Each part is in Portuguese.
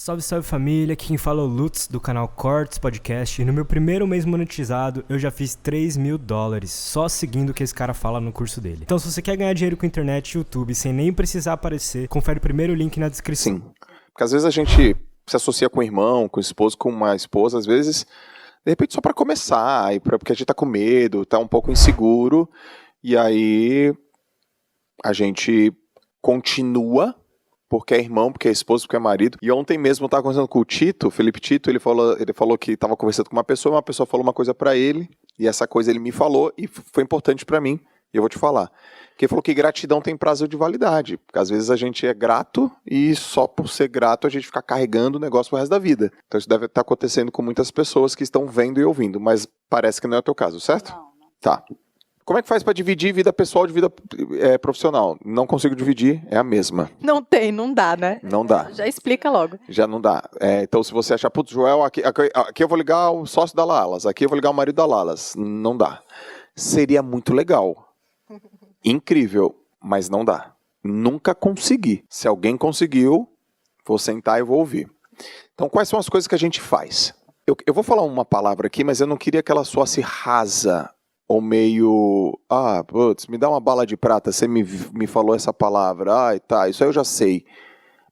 Salve, salve família, aqui quem fala é o Lutz do canal Cortes Podcast e no meu primeiro mês monetizado eu já fiz $3.000 só seguindo o que esse cara fala no curso dele. Então se você quer ganhar dinheiro com internet e YouTube sem nem precisar aparecer, confere primeiro o link na descrição. Sim, porque às vezes a gente se associa com o irmão, com o esposo, com uma esposa, às vezes, de repente só para começar, porque a gente tá com medo, tá um pouco inseguro, e aí a gente continua porque é irmão, porque é esposo, porque é marido. E ontem mesmo eu estava conversando com o Tito, Felipe Tito, ele falou que estava conversando com uma pessoa falou uma coisa para ele, e essa coisa ele me falou, e foi importante para mim, e eu vou te falar. Porque ele falou que gratidão tem prazo de validade, porque às vezes a gente é grato, e só por ser grato a gente fica carregando o negócio pro resto da vida. Então isso deve estar acontecendo com muitas pessoas que estão vendo e ouvindo, mas parece que não é o teu caso, certo? Não. Tá. Como é que faz para dividir vida pessoal de vida profissional? Não consigo dividir, é a mesma. Não dá, né? Não dá. Já explica logo. Já não dá. Então, se você achar, putz, Joel, aqui eu vou ligar o sócio da Lalas, aqui eu vou ligar o marido da Lalas. Não dá. Seria muito legal. Incrível, mas não dá. Nunca consegui. Se alguém conseguiu, vou sentar e vou ouvir. Então, quais são as coisas que a gente faz? Eu vou falar uma palavra aqui, mas eu não queria que ela soasse rasa, ou meio, putz, me dá uma bala de prata, você me falou essa palavra, tá, isso aí eu já sei.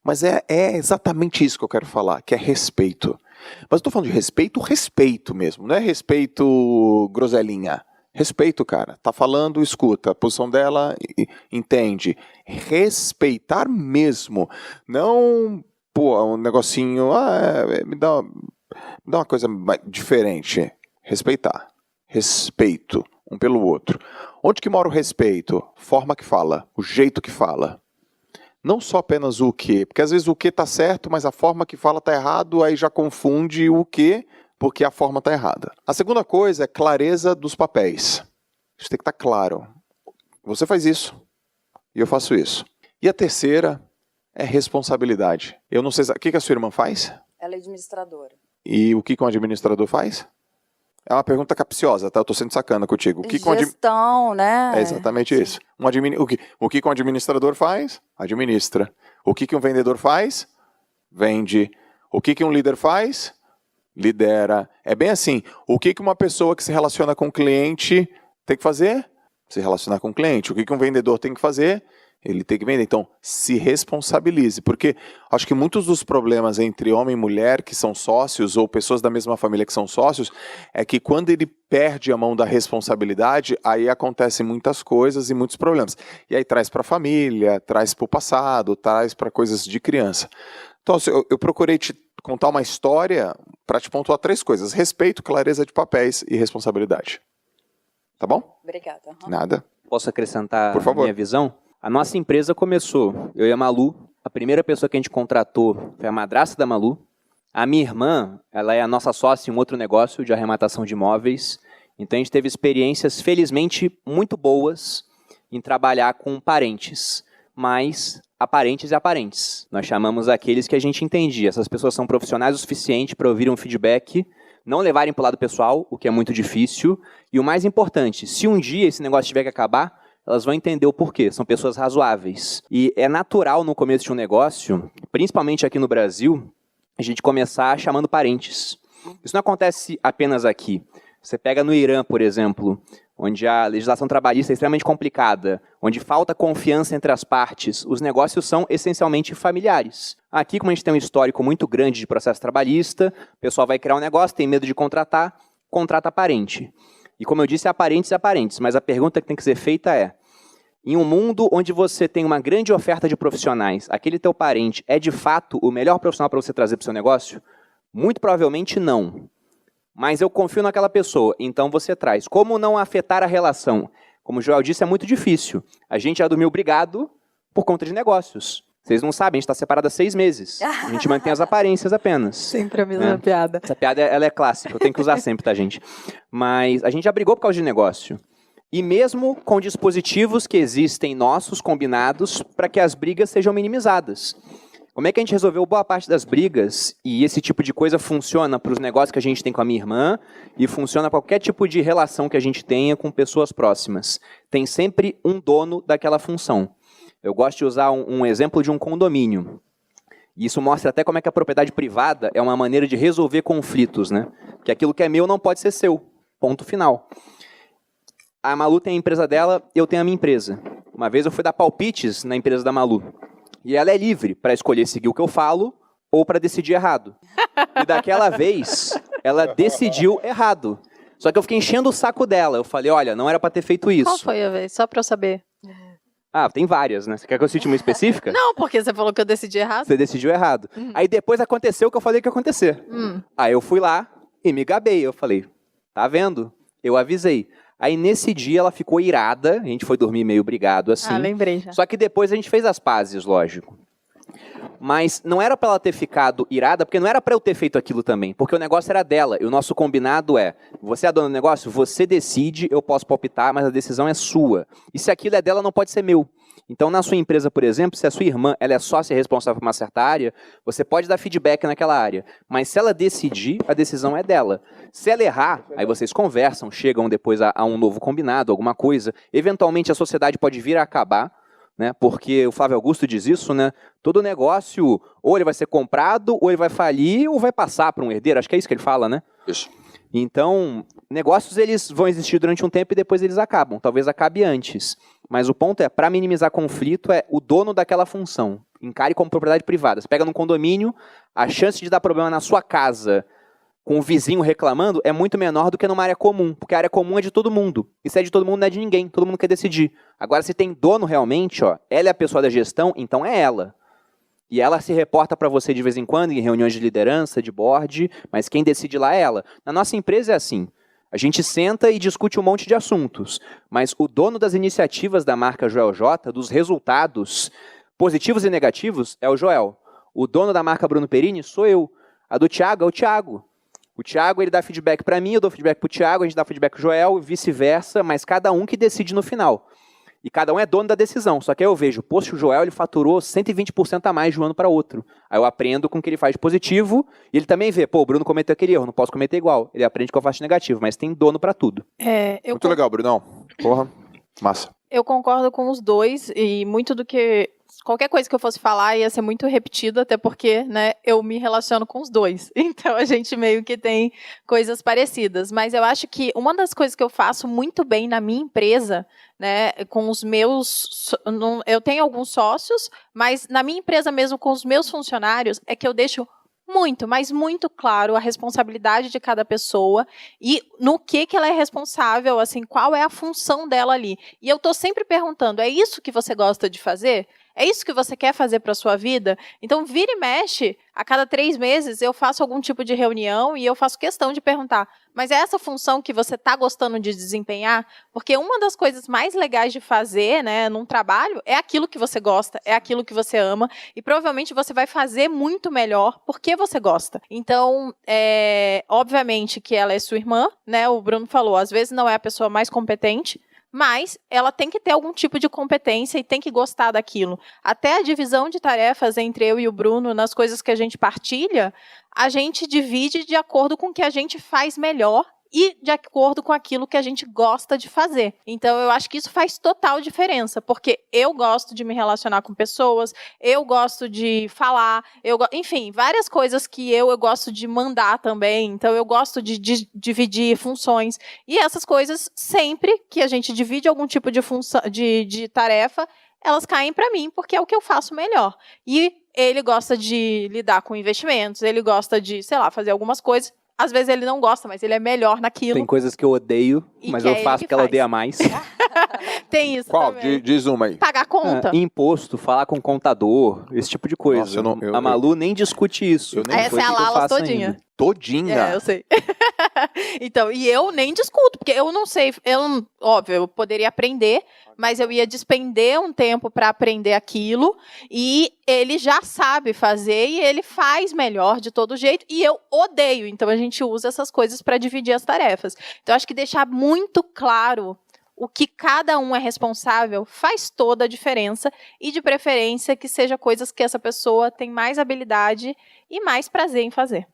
Mas é exatamente isso que eu quero falar, que é respeito. Mas eu tô falando de respeito mesmo, não é respeito groselinha. Respeito, cara. Tá falando, escuta, a posição dela, entende. Respeitar mesmo. Não, um negocinho, me dá uma coisa diferente. Respeitar. Respeito um pelo outro. Onde que mora o respeito? Forma que fala, o jeito que fala. Não só apenas o que, porque às vezes o que está certo, mas a forma que fala está errado, aí já confunde o que, porque a forma está errada. A segunda coisa é clareza dos papéis. Isso tem que estar claro. Você faz isso, e eu faço isso. E a terceira é responsabilidade. Eu não sei, o que a sua irmã faz? Ela é administradora. E o que um administrador faz? É uma pergunta capciosa, tá? Eu tô sendo sacana contigo. Gestão, né? É exatamente isso. O que um administrador faz? Administra. O que um vendedor faz? Vende. O que um líder faz? Lidera. É bem assim. O que uma pessoa que se relaciona com o cliente tem que fazer? Se relacionar com o cliente. O que um vendedor tem que fazer? Ele tem que vender. Então, se responsabilize. Porque acho que muitos dos problemas entre homem e mulher que são sócios ou pessoas da mesma família que são sócios é que quando ele perde a mão da responsabilidade, aí acontecem muitas coisas e muitos problemas. E aí traz para a família, traz para o passado, traz para coisas de criança. Então, eu procurei te contar uma história para te pontuar 3 coisas. Respeito, clareza de papéis e responsabilidade. Tá bom? Obrigada. Nada. Posso acrescentar Por favor. Minha visão? A nossa empresa começou, eu e a Malu, a primeira pessoa que a gente contratou foi a madrasta da Malu. A minha irmã, ela é a nossa sócia em um outro negócio de arrematação de imóveis. Então a gente teve experiências, felizmente, muito boas em trabalhar com parentes. Mas aparentes e aparentes. Nós chamamos aqueles que a gente entendia. Essas pessoas são profissionais o suficiente para ouvir um feedback, não levarem para o lado pessoal, o que é muito difícil. E o mais importante, se um dia esse negócio tiver que acabar, elas vão entender o porquê. São pessoas razoáveis. E é natural no começo de um negócio, principalmente aqui no Brasil, a gente começar chamando parentes. Isso não acontece apenas aqui. Você pega no Irã, por exemplo, onde a legislação trabalhista é extremamente complicada, onde falta confiança entre as partes, os negócios são essencialmente familiares. Aqui, como a gente tem um histórico muito grande de processo trabalhista, o pessoal vai criar um negócio, tem medo de contratar, contrata parente. E como eu disse, aparentes e aparentes, mas a pergunta que tem que ser feita é, em um mundo onde você tem uma grande oferta de profissionais, aquele teu parente é de fato o melhor profissional para você trazer para o seu negócio? Muito provavelmente não. Mas eu confio naquela pessoa, então você traz. Como não afetar a relação? Como o Joel disse, é muito difícil. A gente já dormiu brigado por conta de negócios. Vocês não sabem, a gente está separado há 6 meses. A gente mantém as aparências apenas. Sempre a mesma piada. Essa piada ela é clássica, eu tenho que usar sempre, tá, gente? Mas a gente já brigou por causa de negócio. E mesmo com dispositivos que existem nossos, combinados, para que as brigas sejam minimizadas. Como é que a gente resolveu boa parte das brigas e esse tipo de coisa funciona para os negócios que a gente tem com a minha irmã e funciona para qualquer tipo de relação que a gente tenha com pessoas próximas? Tem sempre um dono daquela função. Eu gosto de usar um exemplo de um condomínio. E isso mostra até como é que a propriedade privada é uma maneira de resolver conflitos, né? Porque aquilo que é meu não pode ser seu. Ponto final. A Malu tem a empresa dela, eu tenho a minha empresa. Uma vez eu fui dar palpites na empresa da Malu. E ela é livre para escolher seguir o que eu falo ou para decidir errado. E daquela vez, ela decidiu errado. Só que eu fiquei enchendo o saco dela. Eu falei, olha, não era para ter feito isso. Qual foi a vez? Só pra eu saber. Ah, tem várias, né? Você quer que eu cite uma específica? Não, porque você falou que eu decidi errado. Você decidiu errado. Aí depois aconteceu o que eu falei que ia acontecer. Aí eu fui lá e me gabei. Eu falei, tá vendo? Eu avisei. Aí nesse dia ela ficou irada. A gente foi dormir meio brigado assim. Ah, lembrei já. Só que depois a gente fez as pazes, lógico. Mas não era pra ela ter ficado irada, porque não era pra eu ter feito aquilo também. Porque o negócio era dela. E o nosso combinado é, você é a dona do negócio? Você decide, eu posso palpitar, mas a decisão é sua. E se aquilo é dela, não pode ser meu. Então, na sua empresa, por exemplo, se a sua irmã ela é sócia responsável por uma certa área, você pode dar feedback naquela área. Mas se ela decidir, a decisão é dela. Se ela errar, aí vocês conversam, chegam depois a um novo combinado, alguma coisa. Eventualmente, a sociedade pode vir a acabar, né? Porque o Flávio Augusto diz isso, né? Todo negócio, ou ele vai ser comprado, ou ele vai falir, ou vai passar para um herdeiro. Acho que é isso que ele fala, né? Isso. Então, negócios eles vão existir durante um tempo e depois eles acabam. Talvez acabe antes. Mas o ponto é, para minimizar conflito, é o dono daquela função. Encare como propriedade privada. Você pega num condomínio, a chance de dar problema na sua casa com o vizinho reclamando é muito menor do que numa área comum. Porque a área comum é de todo mundo. E se é de todo mundo, não é de ninguém. Todo mundo quer decidir. Agora, se tem dono realmente, ó, ela é a pessoa da gestão, então é ela. E ela se reporta para você de vez em quando, em reuniões de liderança, de board, mas quem decide lá é ela. Na nossa empresa é assim. A gente senta e discute um monte de assuntos, mas o dono das iniciativas da marca Joel J, dos resultados positivos e negativos, é o Joel. O dono da marca Bruno Perini sou eu. A do Thiago é o Thiago. O Thiago ele dá feedback para mim, eu dou feedback para o Thiago, a gente dá feedback para o Joel, vice-versa, mas cada um que decide no final. E cada um é dono da decisão. Só que aí eu vejo, poxa, o Joel ele faturou 120% a mais de um ano para outro. Aí eu aprendo com o que ele faz de positivo e ele também vê, pô, o Bruno cometeu aquele erro, não posso cometer igual. Ele aprende que eu faço de negativo, mas tem dono para tudo. Muito legal, Brunão. Porra, massa. Eu concordo com os dois e muito do que... Qualquer coisa que eu fosse falar ia ser muito repetido, até porque, né, eu me relaciono com os dois. Então, a gente meio que tem coisas parecidas. Mas eu acho que uma das coisas que eu faço muito bem na minha empresa, né, com os meus... Eu tenho alguns sócios, mas na minha empresa mesmo, com os meus funcionários, é que eu deixo muito, mas muito claro a responsabilidade de cada pessoa e no que ela é responsável, assim, qual é a função dela ali. E eu estou sempre perguntando, é isso que você gosta de fazer? É isso que você quer fazer para a sua vida? Então, vira e mexe, a cada 3 meses eu faço algum tipo de reunião e eu faço questão de perguntar, mas é essa função que você está gostando de desempenhar? Porque uma das coisas mais legais de fazer, né, num trabalho, é aquilo que você gosta, é aquilo que você ama, e provavelmente você vai fazer muito melhor porque você gosta. Então, obviamente que ela é sua irmã, né, o Bruno falou, às vezes não é a pessoa mais competente, mas ela tem que ter algum tipo de competência e tem que gostar daquilo. Até a divisão de tarefas entre eu e o Bruno, nas coisas que a gente partilha, a gente divide de acordo com o que a gente faz melhor e de acordo com aquilo que a gente gosta de fazer. Então, eu acho que isso faz total diferença, porque eu gosto de me relacionar com pessoas, eu gosto de falar, enfim, várias coisas que eu gosto de mandar também, então eu gosto de dividir funções, e essas coisas, sempre que a gente divide algum tipo de função, de tarefa, elas caem para mim, porque é o que eu faço melhor. E ele gosta de lidar com investimentos, ele gosta de, sei lá, fazer algumas coisas. Às vezes ele não gosta, mas ele é melhor naquilo. Tem coisas que eu odeio, mas eu faço porque ela odeia mais. Tem isso Qual? também. Diz uma aí. Pagar conta. Imposto, falar com contador, esse tipo de coisa. Nossa, a Malu nem discute isso. Essa é a Lalas todinha. Ainda. Todinha? Eu sei. Então, e eu nem discuto, porque eu não sei, óbvio, eu poderia aprender, mas eu ia despender um tempo para aprender aquilo, e ele já sabe fazer, e ele faz melhor de todo jeito, e eu odeio, então a gente usa essas coisas para dividir as tarefas. Então, acho que deixar muito claro o que cada um é responsável faz toda a diferença, e de preferência que seja coisas que essa pessoa tem mais habilidade e mais prazer em fazer.